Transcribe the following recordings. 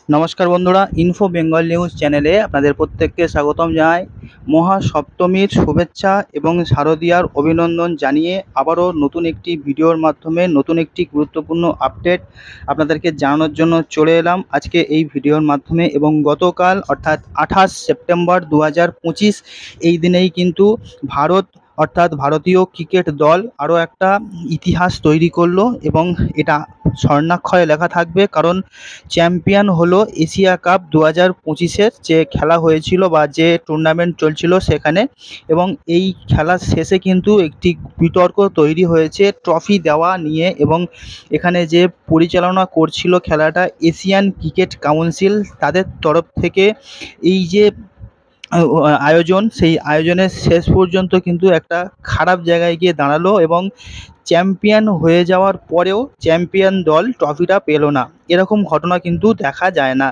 নমস্কার বন্ধুরা, info Bengal news চ্যানেলে আপনাদের প্রত্যেককে স্বাগতম জানাই। মহাসপ্তমীর শুভেচ্ছা এবং শারদীয়ার অভিনন্দন জানিয়ে আবারও নতুন একটি ভিডিওর মাধ্যমে নতুন একটি গুরুত্বপূর্ণ আপডেট আপনাদেরকে জানানোর জন্য চলে এলাম আজকে এই ভিডিওর মাধ্যমে। এবং গতকাল অর্থাৎ 28 সেপ্টেম্বর 2025 এই দিনেই কিন্তু ভারত অর্থাৎ ভারতীয় ক্রিকেট দল আরও একটা ইতিহাস তৈরি করলো এবং এটা স্বর্ণাক্ষরে লেখা থাকবে, কারণ চ্যাম্পিয়ন হলো এশিয়া কাপ 2025-এর যে খেলা হয়েছিল বা যে টুর্নামেন্ট চলছিল সেখানে। এবং এই খেলার শেষে কিন্তু একটি বিতর্ক তৈরি হয়েছে ট্রফি দেওয়া নিয়ে, এবং এখানে যে পরিচালনা করছিল খেলাটা এশিয়ান ক্রিকেট কাউন্সিল, তাদের তরফ থেকে এই যে আয়োজন, সেই আয়োজনের শেষ পর্যন্ত কিন্তু একটা খারাপ জায়গায় গিয়ে দাঁড়ালো এবং চ্যাম্পিয়ন হয়ে যাওয়ার পরেও চ্যাম্পিয়ন দল ট্রফিটা পেল না। এরকম ঘটনা কিন্তু দেখা যায় না।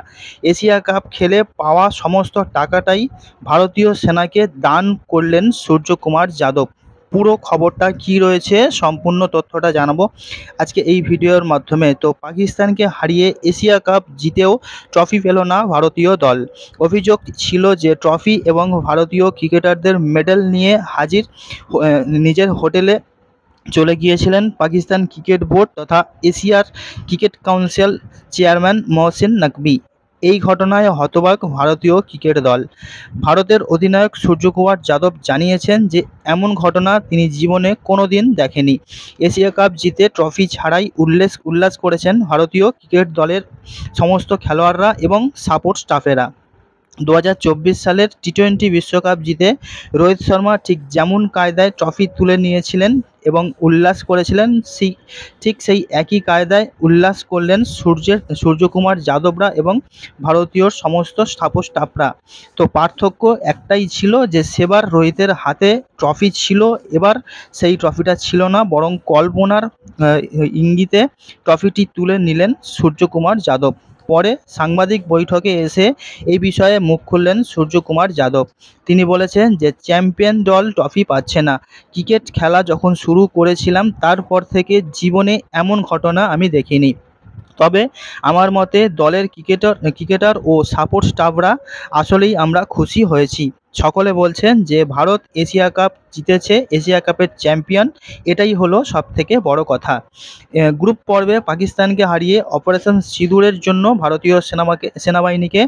এশিয়া কাপ খেলে পাওয়া সমস্ত টাকাটাই ভারতীয় সেনাকে দান করলেন সূর্যকুমার যাদব। পুরো খবরটা কী রয়েছে, সম্পূর্ণ তথ্যটা জানাবো আজকে এই ভিডিওর মাধ্যমে। তো পাকিস্তানকে হারিয়ে এশিয়া কাপ জিতেও ট্রফি পেল না ভারতীয় দল। অভিযোগ ছিল যে ট্রফি এবং ভারতীয় ক্রিকেটারদের মেডেল নিয়ে হাজির নিজের হোটেলে চলে গিয়েছিলেন পাকিস্তান ক্রিকেট বোর্ড তথা এশিয়ার cricket council chairman Mohsin Naqvi. এই ঘটনায় হতবাক ভারতীয় ক্রিকেট দল। ভারতের অধিনায়ক সূর্যকুমার যাদব জানিয়েছেন যে এমন ঘটনা তিনি জীবনে কোনো দিন দেখেনি। এশিয়া কাপ জিতে ট্রফি ছাড়াই উল্লাস করেছেন ভারতীয় ক্রিকেট দলের সমস্ত খেলোয়াড়রা এবং সাপোর্ট স্টাফেরা। 2024 সালের টি-20 বিশ্বকাপ জিতে রোহিত শর্মা ঠিক যেমন কায়দায় ট্রফি তুলে নিয়েছিলেন এবং উল্লাস করেছিলেন, ঠিক সেই একই কায়দায় উল্লাস করলেন সূর্যকুমার যাদবরা এবং ভারতীয় সমস্ত স্টাফরা। তো পার্থক্য একটাই ছিল যে সেবার রোহিতের হাতে ট্রফি ছিল, এবার সেই ট্রফিটা ছিল না, বরং কল্পনার ইঙ্গিতে ট্রফিটি তুলে নিলেন সূর্যকুমার যাদব। পরে সাংবাদিক বৈঠকে এসে এই বিষয়ে মুখ খুললেন সূর্যকুমার যাদব। তিনি বলেছেন যে চ্যাম্পিয়ন দল ট্রফি পাচ্ছে না। ক্রিকেট খেলা যখন শুরু করেছিলাম তারপর থেকে জীবনে এমন ঘটনা আমি দেখিনি। তবে আমার মতে দলের ক্রিকেটার ও সাপোর্ট স্টাফরা আসলেই আমরা খুশি হয়েছি। সকলে বলছেন যে ভারত এশিয়া কাপ জিতেছে, এশিয়া কাপের চ্যাম্পিয়ন, এটাই হলো সবথেকে বড় কথা। গ্রুপ পর্বে পাকিস্তানকে হারিয়ে অপারেশন সিঁদুরের জন্য ভারতীয় সেনাবাহিনীকে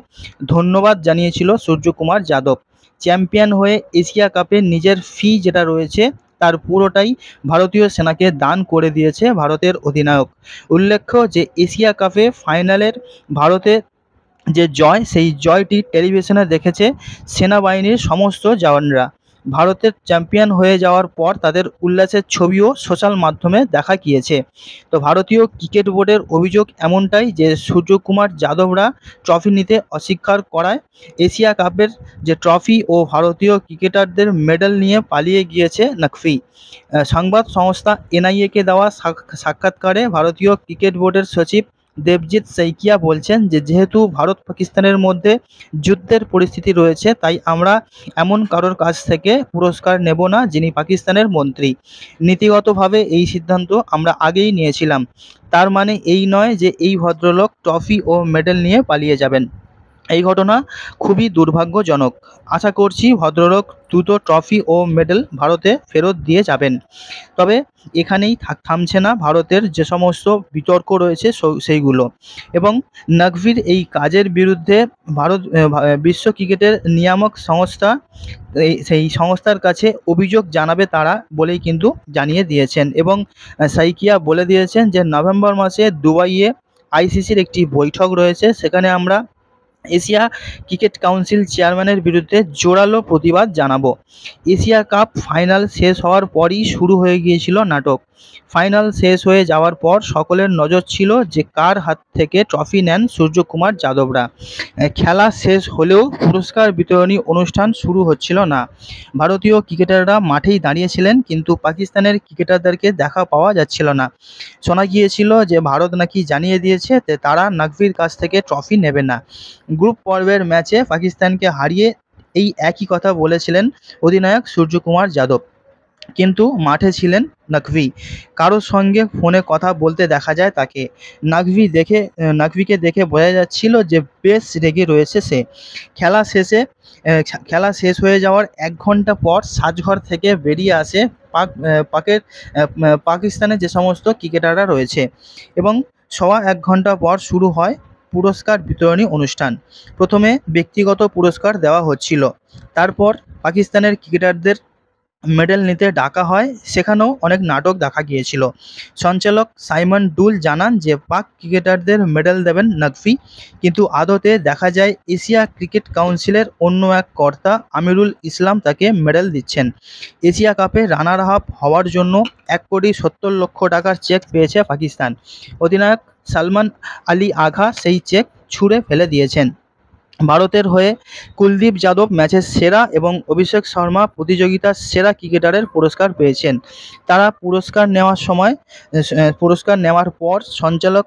ধন্যবাদ জানিয়েছিল সূর্যকুমার যাদব। চ্যাম্পিয়ন হয়ে এশিয়া কাপে নিজের ফি যেটা রয়েছে তার পুরোটাই ভারতীয় সেনাকে দান করে দিয়েছে ভারতের অধিনায়ক। উল্লেখ্য যে এশিয়া কাপে ফাইনালের ভারতের যে জয়, সেই জয়টি টেলিভিশনে দেখেছে সেনাবাহিনীর সমস্ত জওয়ানরা। ভারতের চ্যাম্পিয়ন হয়ে যাওয়ার পর তাদের উল্লাসের ছবিও সোশ্যাল মাধ্যমে দেখা গিয়েছে। তো ভারতীয় ক্রিকেট বোর্ডের অভিযোগ এমনটাই যে সূর্যকুমার যাদবরা ট্রফি নিতে অস্বীকার করায় এশিয়া কাপের যে ট্রফি ও ভারতীয় ক্রিকেটারদের মেডেল নিয়ে পালিয়ে গিয়েছে নকভি। সংবাদ সংস্থা এনআইএকে দেওয়া সাক্ষাৎকারে ভারতীয় ক্রিকেট বোর্ডের সচিব দেবজিৎ সৈকিয়া বলছেন যে যেহেতু ভারত পাকিস্তানের মধ্যে যুদ্ধের পরিস্থিতি রয়েছে, তাই আমরা এমন কারোর কাছ থেকে পুরস্কার নেব না যিনি পাকিস্তানের মন্ত্রী। নীতিগতভাবে এই সিদ্ধান্ত আমরা আগেই নিয়েছিলাম। তার মানে এই নয় যে এই ভদ্রলোক ট্রফি ও মেডেল নিয়ে পালিয়ে যাবেন। এই ঘটনা খুবই দুর্ভাগ্যজনক। আশা করছি ভদ্রলোক দ্রুত ট্রফি ও মেডেল ভারতে ফেরত দিয়ে যাবেন। তবে এখানেই থামছে না ভারতের যে সমস্ত বিতর্ক রয়েছে সেইগুলো, এবং নকভির এই কাজের বিরুদ্ধে ভারত বিশ্ব ক্রিকেটের নিয়ামক সংস্থা, সেই সংস্থার কাছে অভিযোগ জানাবে তারা বলেই কিন্তু জানিয়ে দিয়েছেন। এবং সাইকিয়া বলে দিয়েছেন যে নভেম্বর মাসে দুবাইয়ে আইসিসির একটি বৈঠক রয়েছে, সেখানে আমরা এশিয়া ক্রিকেট কাউন্সিল চেয়ারম্যানের বিরুদ্ধে জোরালো প্রতিবাদ জানাবো। এশিয়া কাপ ফাইনাল শেষ হওয়ার পরই শুরু হয়ে গিয়েছিল নাটক। ফাইনাল শেষ হয়ে যাওয়ার পর সকলের নজর ছিল যে কার হাত থেকে ট্রফি নেন সূর্যকুমার যাদবরা। খেলা শেষ হলেও পুরস্কার বিতরণী অনুষ্ঠান শুরু হচ্ছিল না। ভারতীয় ক্রিকেটাররা মাঠেই দাঁড়িয়েছিলেন, কিন্তু পাকিস্তানের ক্রিকেটারদেরকে দেখা পাওয়া যাচ্ছিল না। শোনা গিয়েছিল যে ভারত নাকি জানিয়ে দিয়েছে যে তারা নকভির কাছ থেকে ট্রফি নেবে না। গ্রুপ পর্বের ম্যাচে পাকিস্তানকে হারিয়ে এই একই কথা বলেছিলেন অধিনায়ক সূর্যকুমার যাদব। কিন্তু মাঠে ছিলেন নাকভি। কারোর সঙ্গে ফোনে কথা বলতে দেখা যায় তাকে। নাকভিকে দেখে বোঝা যাচ্ছিল যে বেশ রেগে রয়েছে সে। খেলা শেষে খেলা শেষ হয়ে যাওয়ার ১ ঘন্টা পর সাজঘর থেকে বেরিয়ে আসে পাকিস্তানের যে সমস্ত ক্রিকেটাররা রয়েছে, এবং ১.৫ ঘন্টা পর শুরু হয় পুরস্কার বিতরণী অনুষ্ঠান। প্রথমে ব্যক্তিগত পুরস্কার দেওয়া হচ্ছিল, তারপর পাকিস্তানের ক্রিকেটারদের মেডেল নিতে ডাকা হয়। সেখানেও অনেক নাটক দেখা গিয়েছিল। সঞ্চালক সাইমন ডুল জানান যে পাক ক্রিকেটারদের মেডেল দেবেন নাকভি, কিন্তু আদতে দেখা যায় এশিয়া ক্রিকেট কাউন্সিলের অন্য এক কর্তা আমিরুল ইসলাম তাকে মেডেল দিচ্ছেন। এশিয়া কাপে রানার আপ হওয়ার জন্য ১,৭০,০০,০০০ টাকার চেক পেয়েছে পাকিস্তান। অধিনায়ক সালমান আলী আগা সেই চেক ছুঁড়ে ফেলে দিয়েছেন। ভারতের হয়ে কুলদীপ যাদব ম্যাচের সেরা এবং অভিষেক শর্মা প্রতিযোগিতার সেরা ক্রিকেটারের পুরস্কার পেয়েছেন। তারা পুরস্কার নেওয়ার পর সঞ্চালক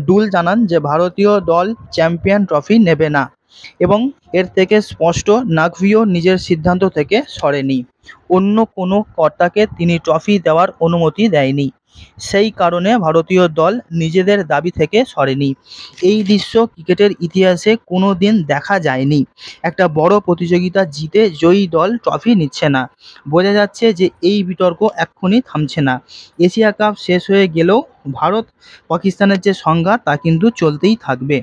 ডুল জানান যে ভারতীয় দল চ্যাম্পিয়ন ট্রফি নেবে না, এবং এর থেকে স্পষ্ট নাকভিও নিজের সিদ্ধান্ত থেকে সরেনি। অন্য কোনো কর্তাকে তিনি ট্রফি দেওয়ার অনুমতি দেয়নি। সেই কারণে ভারতীয় দল নিজেদের দাবি থেকে সরেনি। এই দৃশ্য ক্রিকেটের ইতিহাসে কোনো দিন দেখা যায়নি। একটা বড় প্রতিযোগিতা জিতে জয়ী দল ট্রফি নিচ্ছে না। বোঝা যাচ্ছে যে এই বিতর্ক এক্ষুনি থামছে না। এশিয়া কাপ শেষ হয়ে গেলেও ভারত পাকিস্তানের যে সংঘাত তা কিন্তু চলতেই থাকবে।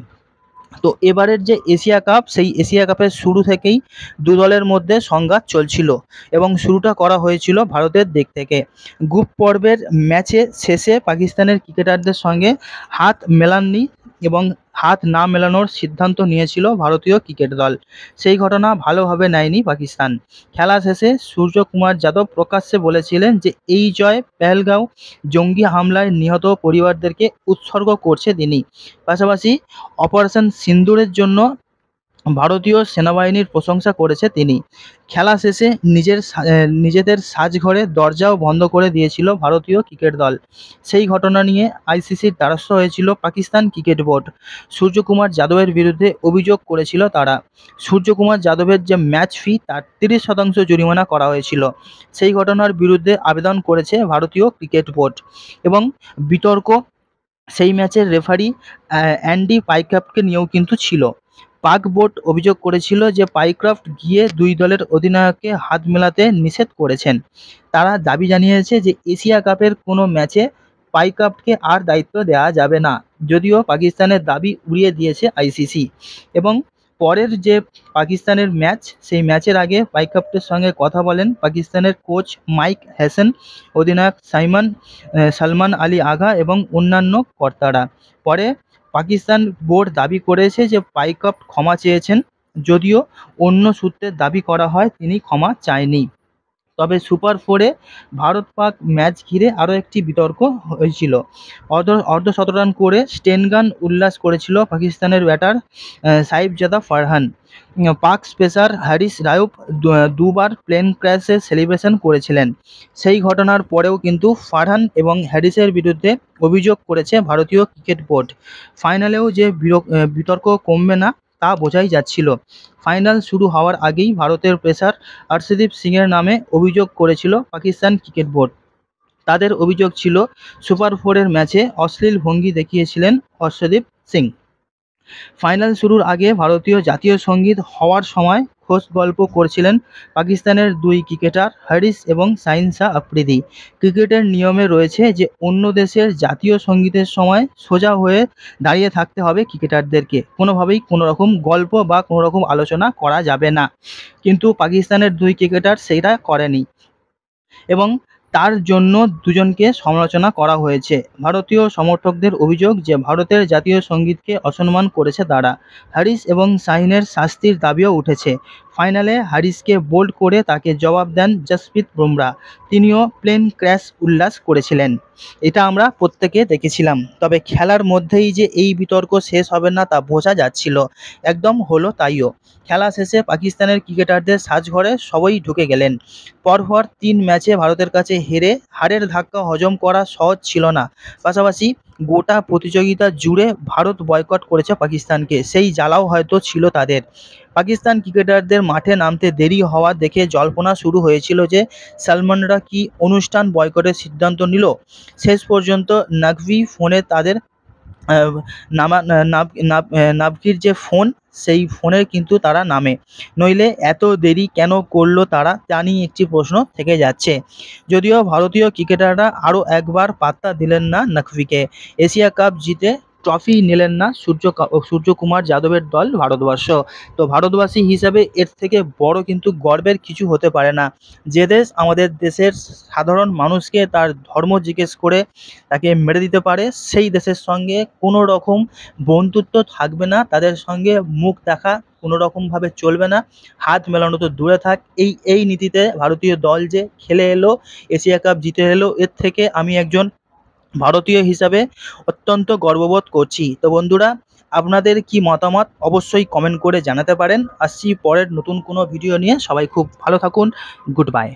তো এবারের যে এশিয়া কাপ, সেই এশিয়া কাপের শুরু থেকেই দু দলের মধ্যে সংঘাত চলছিল, এবং শুরুটা করা হয়েছিল ভারতের দিক থেকে। গ্রুপ পর্বের ম্যাচে শেষে পাকিস্তানের ক্রিকেটারদের সঙ্গে হাত মেলাননি, এবং হাত না মেলানোর সিদ্ধান্ত নিয়েছিল ভারতীয় ক্রিকেট দল। সেই ঘটনা ভালোভাবে নেয়নি পাকিস্তান। খেলা শেষে সূর্যকুমার যাদব প্রকাশ্যে বলেছিলেন যে এই জয় পেহেলগাঁও জঙ্গি হামলায় নিহত পরিবারদেরকে উৎসর্গ করছে তিনি। পাশাপাশি অপারেশন সিন্দুরের জন্য ভারতীয় সেনাবাহিনীর প্রশংসা করেছে তিনি। খেলা শেষে নিজেদের সাজঘরের দরজাও বন্ধ করে দিয়েছিল ভারতীয় ক্রিকেট দল। সেই ঘটনা নিয়ে আইসিসির দ্বারস্থ হয়েছিল পাকিস্তান ক্রিকেট বোর্ড। সূর্যকুমার যাদবের বিরুদ্ধে অভিযোগ করেছিল তারা। সূর্যকুমার যাদবের যে ম্যাচ ফি তার ৩০% জরিমানা করা হয়েছিল। সেই ঘটনার বিরুদ্ধে আবেদন করেছে ভারতীয় ক্রিকেট বোর্ড, এবং বিতর্ক সেই ম্যাচের রেফারি অ্যান্ডি পাইক্রাফটকে নিয়েও কিন্তু ছিল। পাক বোর্ড অভিযোগ করেছিল যে পাইক্রাফট গিয়ে দুই দলের অধিনায়ককে হাত মেলাতে নিষেধ করেছেন। তারা দাবি জানিয়েছে যে এশিয়া কাপের কোনো ম্যাচে পাইক্রাফটকে আর দায়িত্ব দেওয়া যাবে না, যদিও পাকিস্তানের দাবি উড়িয়ে দিয়েছে আইসিসি। এবং পরের যে পাকিস্তানের ম্যাচ, সেই ম্যাচের আগে পাইক্রাফটের সঙ্গে কথা বলেন পাকিস্তানের কোচ মাইক হেসন, অধিনায়ক সালমান আলী আগা এবং অন্যান্য কর্তারা। পরে পাকিস্তান বোর্ড দাবি করেছে যে পাইক্রাফট ক্ষমা চেয়েছেন, যদিও অন্য সূত্রে দাবি করা হয় তিনি ক্ষমা চাননি। তবে সুপার 4-এ ভারত-পাক ম্যাচ ঘিরে আরও একটি বিতর্ক হয়েছিল। অর্ধশতরান করে স্টেনগান উল্লাস করেছিল পাকিস্তানের ব্যাটার সাইফজাদা ফারহান। পাক পেসার হারিস রাউফ দুবার প্লেন ক্র্যাশে সেলিব্রেশন করেছিলেন। সেই ঘটনার পরেও কিন্তু ফারহান এবং হ্যারিসের বিরুদ্ধে অভিযোগ করেছে ভারতীয় ক্রিকেট বোর্ড। ফাইনালেও যে বিতর্ক কমবে না তা বোঝাই যাচ্ছিল। ফাইনাল শুরু হওয়ার আগেই ভারতের পেসার হর্ষদীপ সিংয়ের নামে অভিযোগ করেছিল পাকিস্তান ক্রিকেট বোর্ড। তাদের অভিযোগ ছিল সুপার 4-এর ম্যাচে অশ্লীল ভঙ্গি দেখিয়েছিলেন হর্ষদীপ সিং। ফাইনাল শুরুর আগে ভারতীয় জাতীয় সঙ্গীত হওয়ার সময় খোশ গল্প করছিলেন পাকিস্তানের দুই ক্রিকেটার হারিস এবং শাহিন শাহ আফ্রিদি। ক্রিকেটের নিয়মে রয়েছে যে অন্য দেশের জাতীয় সঙ্গীতের সময় সোজা হয়ে দাঁড়িয়ে থাকতে হবে ক্রিকেটারদেরকে, কোনোভাবেই কোনোরকম গল্প বা কোনোরকম আলোচনা করা যাবে না। কিন্তু পাকিস্তানের দুই ক্রিকেটার সেইটা করেনি, এবং তার জন্য দুজনকে সমালোচনা করা হয়েছে। ভারতীয় সমর্থকদের অভিযোগ যে ভারতের জাতীয় সঙ্গীতকে অসম্মান করেছে তারা। হারিস এবং শাহিনের শাস্তির দাবিও উঠেছে। ফাইনালে হারিসকে বোল্ড করে তাকে জবাব দেন জসপ্রীত বুমরাহ। তিনিও প্লেন ক্র্যাশ উল্লাস করেছিলেন। এটা আমরা প্রত্যেকে দেখেছিলাম। তবে খেলার মধ্যেই যে এই বিতর্ক শেষ হবে না তা বোঝা যাচ্ছিল। একদম হলো তাইও। খেলা শেষে পাকিস্তানের ক্রিকেটারদের সাজঘরে সবাই ঢুকে গেলেন। পরপর 3 ম্যাচে ভারতের কাছে হেরে হারের ধাক্কা হজম করা সহজ ছিল না। পাশাপাশি গোটা প্রতিযোগিতা জুড়ে ভারত বয়কট করেছে পাকিস্তানকে, সেই জ্বালাও হয়তো ছিল তাদের। পাকিস্তান ক্রিকেটারদের মাঠে নামতে দেরি হওয়া দেখে জল্পনা শুরু হয়েছিল যে সালমানরা কি অনুষ্ঠান বয়কটের সিদ্ধান্ত নিল। শেষ পর্যন্ত নাকভি ফোনে তাদের আহ, নামা নাব নাব নাবকির যে ফোন, সেই ফোনে কিন্তু তারা নামে। নইলে এত দেরি কেন করলো তারা, তা নিয়ে একটি প্রশ্ন থেকে যাচ্ছে। যদিও ভারতীয় ক্রিকেটাররা আরও একবার পাত্তা দিলেন না নাকভিকে। এশিয়া কাপ জিতে ট্রফি নিলেন না সূর্যকুমার যাদবের দল ভারতবর্ষ। তো ভারতবাসী হিসাবে এর থেকে বড় কিন্তু গর্বের কিছু হতে পারে না। যে দেশ আমাদের দেশের সাধারণ মানুষকে তার ধর্ম জিজ্ঞেস করে তাকে মেরে দিতে পারে, সেই দেশের সঙ্গে কোনো রকম বন্ধুত্ব থাকবে না, তাদের সঙ্গে মুখ দেখা কোনো রকমভাবে চলবে না, হাত মেলানো তো দূরে থাক। এই নীতিতে ভারতীয় দল যে খেলে এলো, এশিয়া কাপ জিতে এলো, এর থেকে আমি একজন ভারতীয় হিসাবে অত্যন্ত গর্ববোধ করছি। তো বন্ধুরা, আপনাদের কি মতামত অবশ্যই কমেন্ট করে জানাতে পারেন। আসছি পরের নতুন কোনো ভিডিও নিয়ে। সবাই খুব ভালো থাকুন। Good bye.